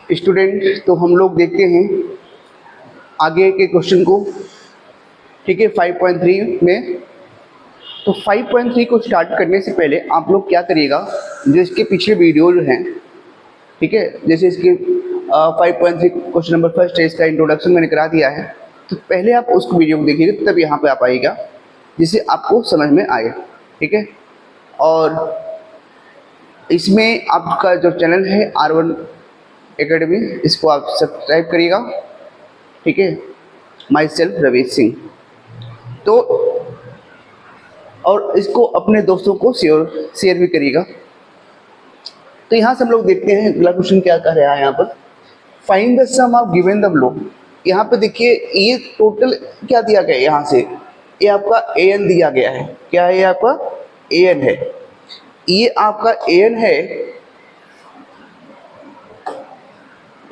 Student, तो हम लोग देखते हैं आगे के क्वेश्चन को। ठीक है, 5.3 में। तो 5.3 को स्टार्ट करने से पहले आप लोग क्या करिएगा, जो इसके पीछे वीडियो जो हैं, ठीक है, जैसे इसके 5.3 क्वेश्चन नंबर फर्स्ट है, इसका इंट्रोडक्शन मैंने करा दिया है, तो पहले आप उस वीडियो को देखिएगा, तब यहाँ पे आप आइएगा जिससे आपको समझ में आए। ठीक है, और इसमें आपका जो चैनल है R1 एकेडमी, इसको आप सब्सक्राइब करिएगा। ठीक है, माई सेल्फ रवीश सिंह। तो और इसको अपने दोस्तों को शेयर भी करिएगा। तो यहाँ से हम लोग देखते हैं अगला क्वेश्चन क्या कर रहा है यहाँ पर। Find the sum of given the below. यहाँ पे देखिए ये टोटल क्या दिया गया है, यहाँ से ये आपका an दिया गया है। क्या है, ये आपका an है, ये आपका an है।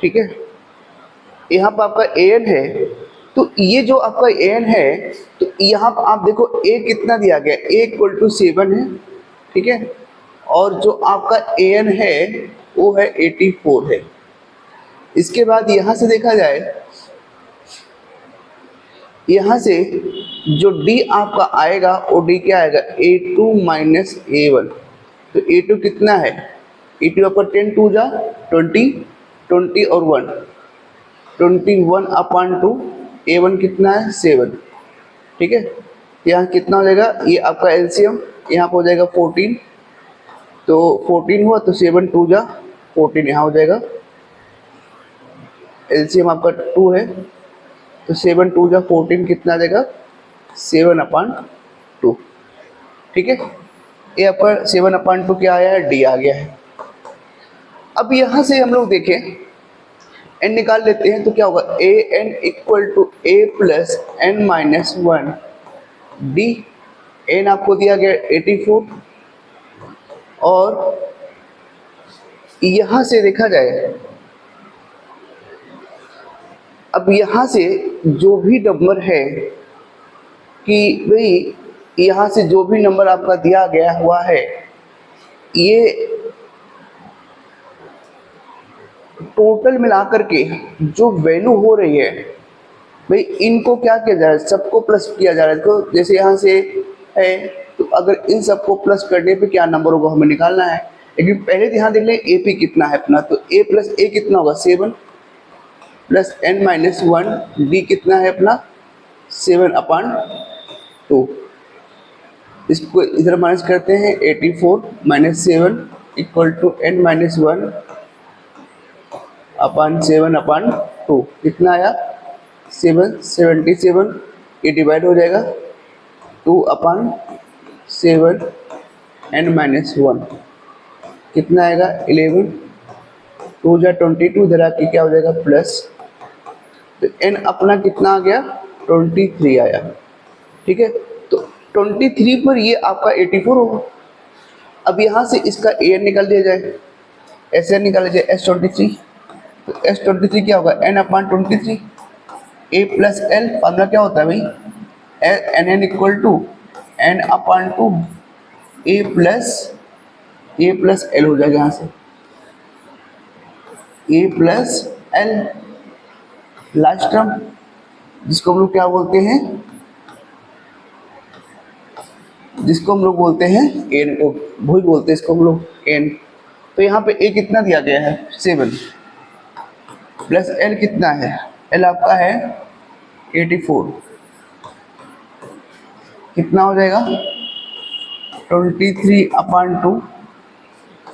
ठीक है, यहाँ पर आपका an है, तो ये जो आपका an है, तो यहाँ पर आप देखो a कितना दिया गया, a इक्वल टू 7 है। ठीक है, और जो आपका an है वो है 84 है। इसके बाद यहाँ से देखा जाए, यहाँ से जो d आपका आएगा वो d क्या आएगा, a2 माइनस a1। तो a2 कितना है, a2 आपका 10 टू जा 20, 20 और 1 21 अपॉन 2, a1 कितना है 7। ठीक है, यहाँ कितना हो जाएगा, ये आपका एलसीएम यहाँ पर हो जाएगा 14। तो 14 हुआ तो 7 टू जा 14 यहाँ हो जाएगा। एलसीएम आपका 2 है, तो 7 टू जा 14 कितना आ जाएगा, 7 अपॉन 2। ठीक है, ये आपका 7 अपॉन 2 क्या आया है, डी आ गया है। अब यहाँ से हम लोग देखें n निकाल लेते हैं, तो क्या होगा, A N equal to A plus N minus 1 D. N आपको दिया गया 84, और यहाँ से देखा जाए, अब यहाँ से जो भी नंबर है कि भाई यहाँ से जो भी नंबर आपका दिया गया हुआ है, ये टोटल मिलाकर के जो वैल्यू हो रही है, भाई इनको क्या किया जा रहा है, सबको प्लस किया जा रहा है। तो जैसे यहाँ से है, तो अगर इन सबको प्लस करने पे क्या नंबर होगा हमें निकालना है। लेकिन पहले ध्यान देख लें ए पी कितना है अपना, तो ए प्लस ए कितना होगा 7 प्लस n माइनस 1 डी कितना है अपना 7 अपॉन 2। इसको इधर माइनस करते हैं, 84 minus 7 equal to n minus 1 upon 7 upon 2 कितना आया 77। ये डिवाइड हो जाएगा 2 अपॉन 7 n माइनस 1 कितना आएगा 11। 2 जा 22, इधर आके क्या हो जाएगा प्लस, तो n अपना कितना आ गया 23 आया। ठीक है, तो 23 पर ये आपका 84 होगा। अब यहाँ से इसका an निकाल दिया जाए, SN निकाला जाए S23, तो S23 क्या होगा n अपॉन 23। a प्लस एल फॉर्मूला क्या होता है भाई, NN equal to n upon 2 a plus L हो जाएगा। यहाँ से a plus L last term, जिसको हम लोग क्या बोलते हैं, जिसको हम लोग बोलते हैं एन, वही बोलते हैं इसको हम लोग एन। तो यहाँ पे a कितना दिया गया है 7 प्लस एल कितना है, एल आपका है 84, कितना हो जाएगा 23 अपॉन 2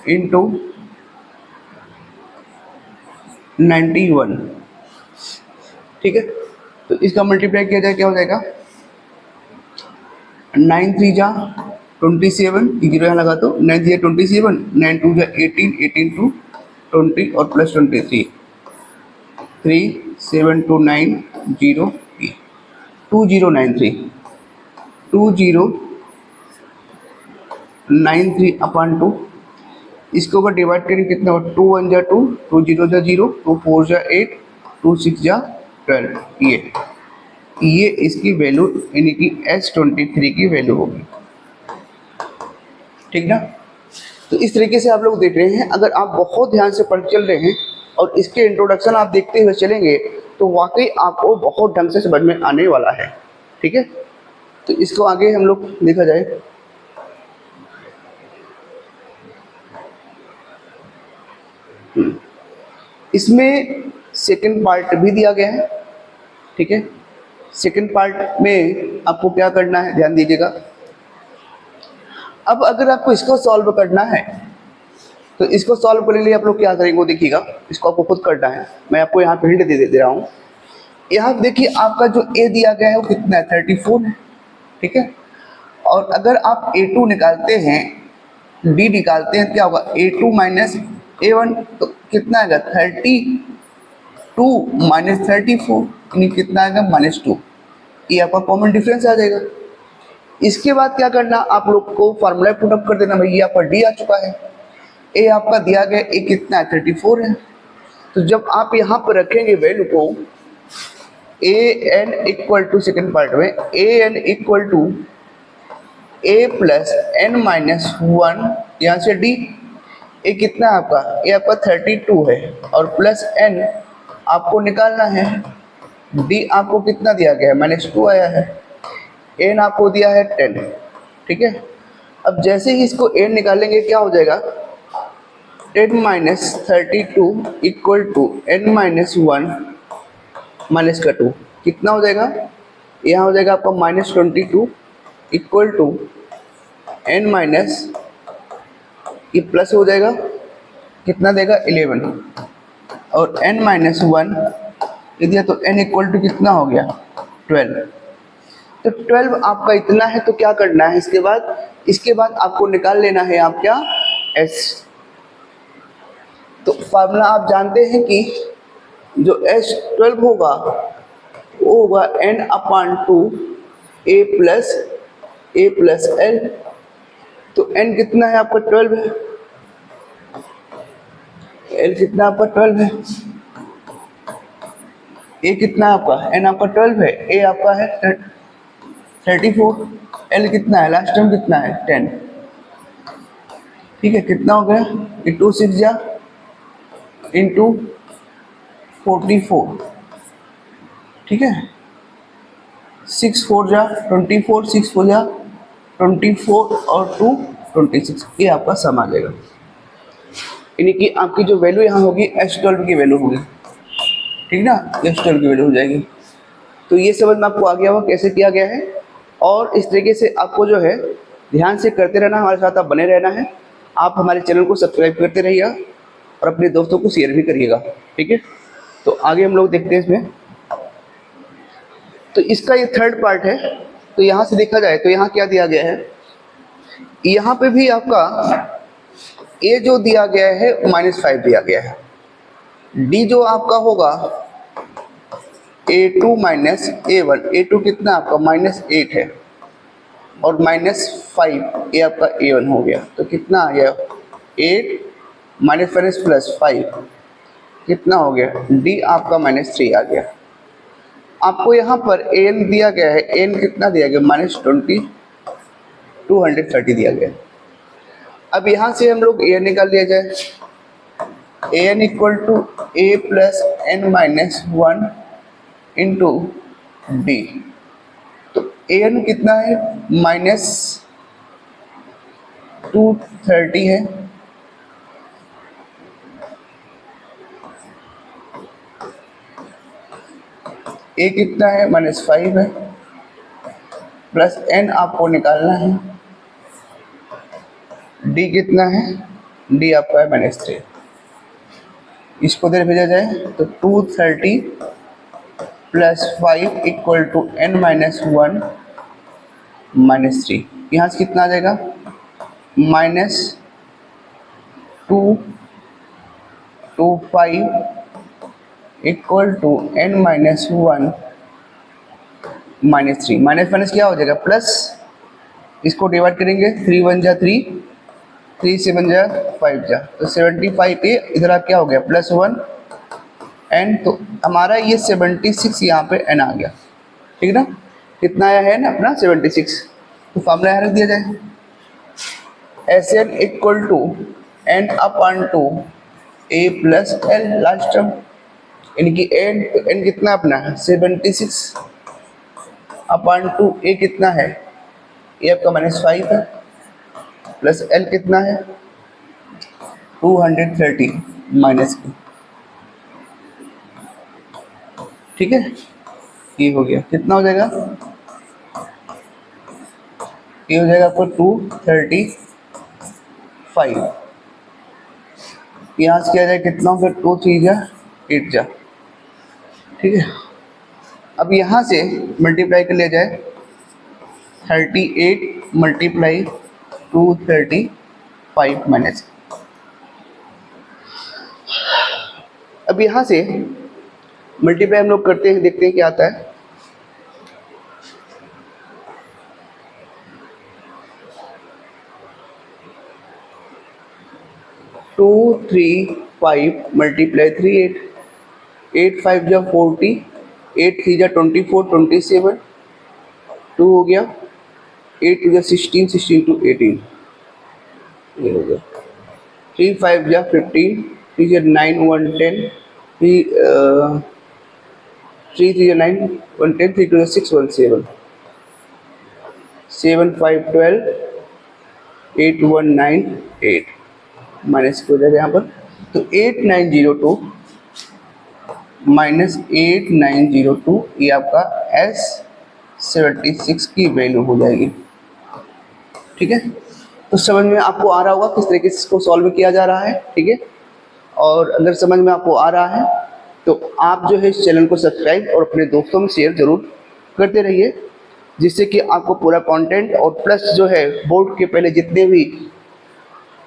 इंटू 91। ठीक है, तो इसका मल्टीप्लाई किया जाए क्या हो जाएगा 9 3 जा 27, जीरो यहाँ लगा तो 9 3 27, 9 2 जा 18, 18 टू 20 और प्लस 23, 3 7 2 9 0 2093 2093 अपॉन 2। इसको अगर डिवाइड करें कितना होगा, 2 1 जा 2, 2 0 जा 0, 2 4 जा 8, 2 6 जा 12। ये इसकी वैल्यू यानी कि S23 की वैल्यू होगी। ठीक ना, तो इस तरीके से आप लोग देख रहे हैं, अगर आप बहुत ध्यान से पढ़ चल रहे हैं और इसके इंट्रोडक्शन आप देखते हुए चलेंगे तो वाकई आपको बहुत ढंग से समझ में आने वाला है। ठीक है, तो इसको आगे हम लोग देखा जाए। इसमें सेकंड पार्ट भी दिया गया है। ठीक है, सेकंड पार्ट में आपको क्या करना है, ध्यान दीजिएगा। अब अगर आपको इसको सॉल्व करना है तो इसको सॉल्व करने के लिए आप लोग क्या करेंगे वो देखिएगा, इसको आपको खुद करना है। मैं आपको यहाँ पे हिंट दे रहा हूँ। यहाँ देखिए आपका जो ए दिया गया है वो कितना है, 34 है। ठीक है, और अगर आप A2 निकालते हैं, D निकालते हैं, क्या होगा, A2 माइनस A1, तो कितना आएगा, 32 माइनस 34, यानी कितना आएगा, -2। ये आपका कॉमन डिफरेंस आ जाएगा। इसके बाद क्या करना, आप लोग को फार्मूला पुटअप कर देना। भाई ये आपका डी आ चुका है, ए आपका दिया गया, ए कितना है, 34 है। तो जब आप यहाँ पर रखेंगे वैल्यू को, A N equal to, second part में A N equal to A plus N minus 1, यहाँ से डी, ए कितना है आपका, ए आपका 32 है, और प्लस एन आपको निकालना है, डी आपको कितना दिया गया है, -2 आया है, एन आपको दिया है 10। ठीक है, अब जैसे ही इसको एन निकालेंगे क्या हो जाएगा, 10 minus 32 equal to N minus 1 minus का 2, कितना हो जाएगा, यहाँ हो जाएगा आपका -22 इक्वल टू एन माइनस, ये प्लस हो जाएगा, कितना देगा, 11, और n माइनस 1 दिया तो n इक्वल टू कितना हो गया, 12। तो 12 आपका इतना है। तो क्या करना है इसके बाद आपको निकाल लेना है आप क्या, s। तो फार्मूला आप जानते हैं कि जो S12 होगा वो होगा n/2 a प्लस l। तो n कितना है आपका, 12 है, l कितना आपका 12 है, a कितना आपका, n आपका 12 है, a आपका है 34, l कितना है, लास्ट टर्म कितना है, 10। ठीक है, कितना हो गया, ये 2 6 जा इंटू 44। ठीक है, 6 4 जा 24, 6 4 जा 24 और 2 26, ये आपका सम आ जाएगा। यानी कि आपकी जो वैल्यू यहाँ होगी S12 की वैल्यू होगी। ठीक ना, S12 की वैल्यू हो जाएगी। तो ये समझ में आपको आ गया होगा कैसे किया गया है, और इस तरीके से आपको जो है ध्यान से करते रहना, हमारे साथ आप बने रहना है। आप हमारे चैनल को सब्सक्राइब करते रहिएगा और अपने दोस्तों को शेयर भी करिएगा। ठीक है, तो आगे हम लोग देखते हैं इसमें। तो इसका ये थर्ड पार्ट है। तो यहाँ से देखा जाए तो यहाँ क्या दिया गया है, यहाँ पे भी आपका ए जो दिया गया है -5 दिया गया है, डी जो आपका होगा A2 माइनस A1, A2 कितना आपका -8 है, और -5 ये आपका A1 हो गया। तो कितना आ गया, 8 माइनस प्लस 5 कितना हो गया, डी आपका -3 आ गया। आपको यहाँ पर एन दिया गया है, एन कितना दिया गया, -20, 230 दिया गया। अब यहाँ से हम लोग एन निकाल लिया जाए, N equal to A plus N minus 1 into D. तो एन कितना है, -230 है, ए कितना है, -5 है, प्लस एन आपको निकालना है, डी कितना है, डी आपका है -3। इसको इधर भेजा जाए तो 230 plus 5 equal to n minus 1 -3। यहाँ से कितना आ जाएगा, -225 equal to n minus 1 -3। Minus क्या हो जाएगा, प्लस। इसको डिवाइड करेंगे, 3 1 जा 3, 3 7 जा 5 जा, तो 75 पे इधर आप क्या हो गया, +1 n। तो हमारा ये 76 यहाँ पे n आ गया। ठीक ना, कितना आया है ना अपना 76। तो फार्मूला यहाँ रख दिया जाए, S N equal to N upon two A plus L last term, यानी कि एन कितना अपना है 76 अपान टू ए कितना है, ए आपका -5 है, प्लस एल कितना है 230 माइनस की, ठीक है। ये हो गया, कितना हो जाएगा, ये हो जाएगा आपको 235। यहाँ से किया जाए कितना होगा, 2 3 जा 8 जा, ठीक है। अब यहाँ से मल्टीप्लाई कर लिया जाए 38 मल्टीप्लाई 235 माइनस। अब यहाँ से मल्टीप्लाई हम लोग करते हैं, देखते हैं क्या आता है। 2 3 5 मल्टीप्लाई 3 8, 8 5 जा 40, 8 3 जा 24 27, 2 हो गया, 8 2 जा 16 16 to 18, ये हो गया। 3 5 जा 15, 3 जा 9 1 10, 3 3 जा 9 1 10, 3 2 जा 6 1 7, 7 5 12, 8 1 9 8 माइनस हो जाएगा यहाँ पर। तो 8902 माइनस 8902 ये आपका S76 की वैल्यू हो जाएगी, ठीक है। तो समझ में आपको आ रहा होगा किस तरीके से इसको सॉल्व किया जा रहा है, ठीक है। और अगर समझ में आपको आ रहा है तो आप जो है इस चैनल को सब्सक्राइब और अपने दोस्तों में शेयर जरूर करते रहिए, जिससे कि आपको पूरा कंटेंट और प्लस जो है बोर्ड के पहले जितने भी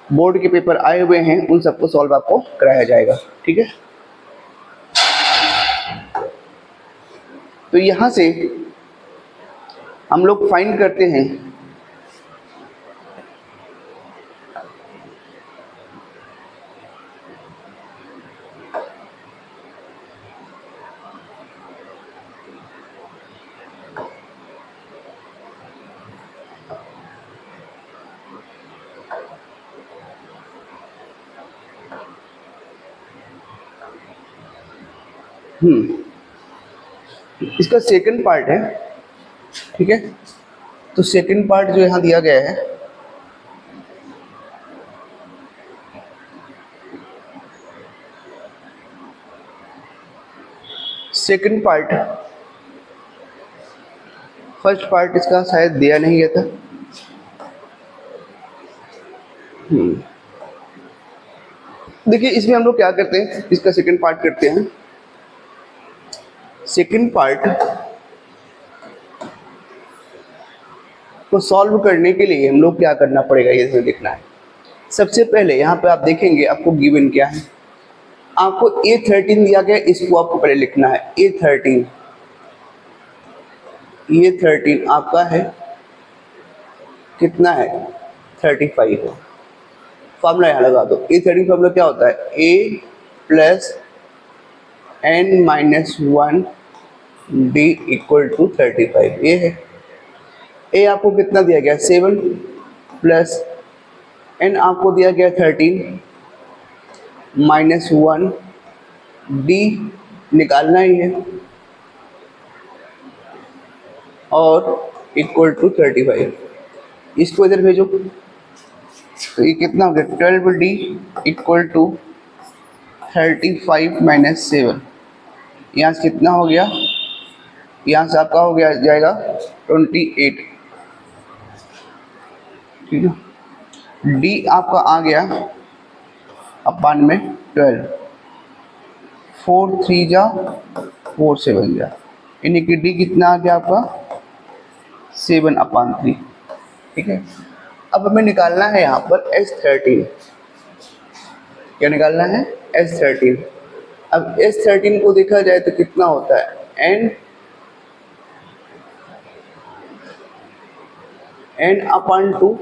बोर्ड के पेपर आए हुए हैं उन सबको सॉल्व आपको कराया जाएगा, ठीक है। तो यहाँ से हम लोग फाइंड करते हैं इसका सेकंड पार्ट है, ठीक है। तो सेकंड पार्ट जो यहाँ दिया गया है, सेकंड पार्ट, फर्स्ट पार्ट इसका शायद दिया नहीं गया था। देखिए इसमें हम लोग क्या करते हैं, इसका सेकंड पार्ट करते हैं। सेकंड पार्ट को सॉल्व करने के लिए हम लोग क्या करना पड़ेगा, ये देखना है। सबसे पहले यहाँ पे आप देखेंगे आपको गिवन क्या है, आपको A13 दिया गया, इसको आपको पहले लिखना है। A13 आपका है कितना है 35 है। फॉर्मूला यहाँ लगा दो। A13 फॉर्मूला क्या होता है, A plus n minus 1 D equal to 35, ये है। A आपको कितना दिया गया 7 प्लस n आपको दिया गया 13 माइनस 1 D निकालना ही है और इक्वल टू 35। इसको इधर भेजो तो ये कितना हो गया 12D इक्वल टू 35 माइनस 7। यहाँ से कितना हो गया, यहाँ से आपका हो गया जाएगा 28, ठीक है। D आपका आ गया अपान में 12, 4 3 जा 4 7 जा, यानी कि D कितना आ गया आपका 7/3, ठीक है। अब हमें निकालना है यहाँ पर S13, क्या निकालना है S13। अब S13 को देखा जाए तो कितना होता है n/2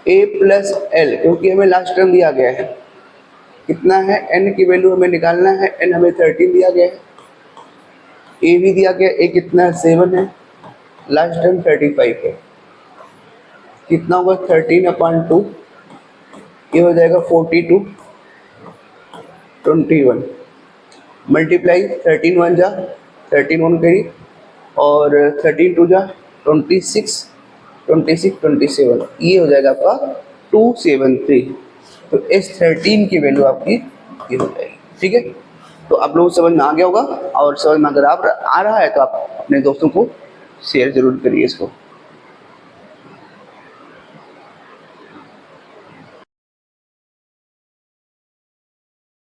A प्लस L, क्योंकि हमें लास्ट टर्म दिया गया है कितना है, n की वैल्यू हमें निकालना है। n हमें 13 दिया गया है, A भी दिया गया, A कितना है 7 है, लास्ट टर्म 35 है। कितना होगा 13/2, ये हो जाएगा 42 21 मल्टीप्लाई 13 1 जा 13 1 करी और 13 2 जा 26 26 27, ये हो जाएगा आपका 273। तो S13 की वैल्यू आपकी ये हो जाएगी। ठीक है, तो आप लोगों को समझ में आ गया होगा, और समझ में अगर आप आ रहा है तो आप अपने दोस्तों को शेयर जरूर करिए इसको।